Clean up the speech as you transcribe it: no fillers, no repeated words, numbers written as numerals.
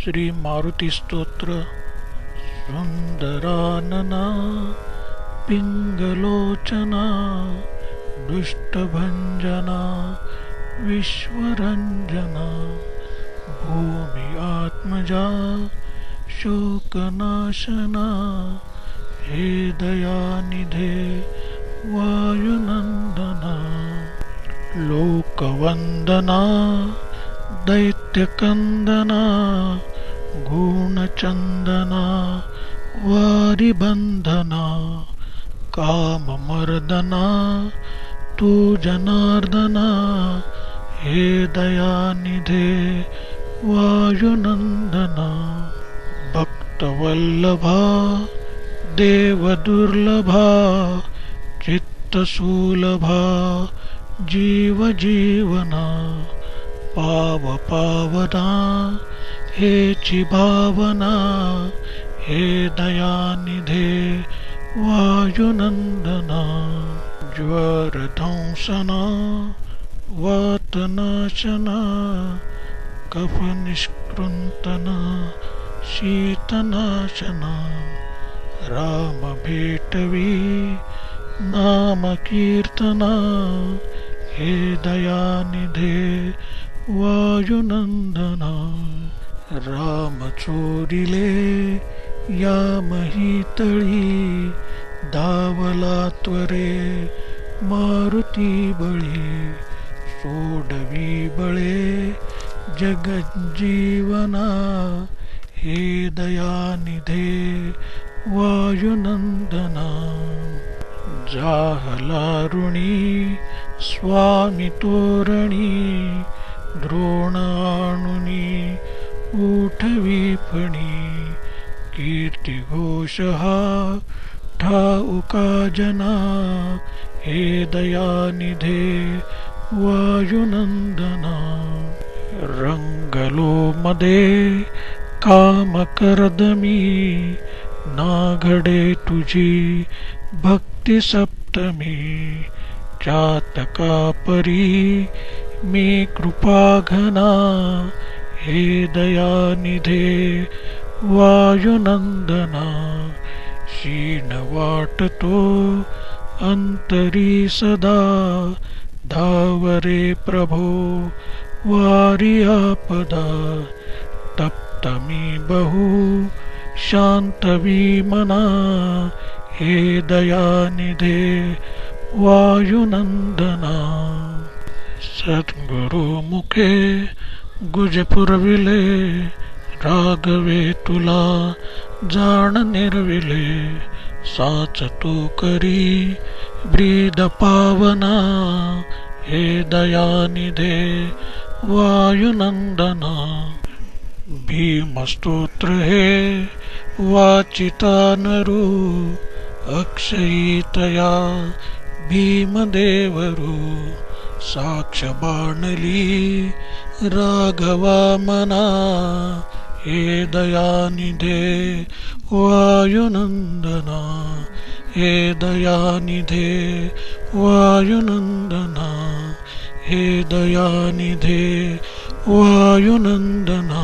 श्री मारुती स्तोत्र सुंदरानना पिंगलोचना दुष्टभंजना विश्वरंजना भूमि आत्मजा शोकनाशना हे दयानिधे वायुनंदना लोकवंदना दैत्यकंदना गुणचंदना वारिबंधना काममर्दना तू जनार्दना हे दयानिधे वायुनंदना भक्तवल्लभा देवदुर्लभा चित्तसुलभा जीवजीवना पावपावना हेची भावना हे दयानिधे वायुनंदना ज्वरध्वंसना वातनाशना कफनिष्कृंतना शीतनाशना राम भेटवी नाम कीर्तना हे दयानिधे वायुनंदना राम चोरिले या महितळी धावला त्वरे मारुती बळी सोडवी बळे जगज्जीवना हे दयानिधे वायुनंदना जाहला ऋणी स्वामी तोरणी द्रोणाणुनी उठवी फणी कीर्ती घोष हा ठाऊका जना हे दयानिधे वायुनंदना रंगलो मध्ये काम करदमी नाघडे तुझी भक्ती सप्तमी चातका परी मी कृपाघना हे दयानिधे वायुनंदना क्षीण वाटतो अंतरी सदा धावरे प्रभो वारी आपदा तप्तमी बहु शांतवी मना हे दयानिधे वायुनंदना सद्गुरु मुखे गुज पुरविले रागवे तुला जाण निर्विले साच तू करी ब्रीद पावना हे दयानिधे वायुनंदना भीमस्तोत्र हे वाचिता नरू अक्षयीतया भीमदेवरू साक्ष बाणली राघवा मना हे दयानिधे वायुनंदना हे दयानिधे वायुनंदना हे दयानिधे वायुनंदना।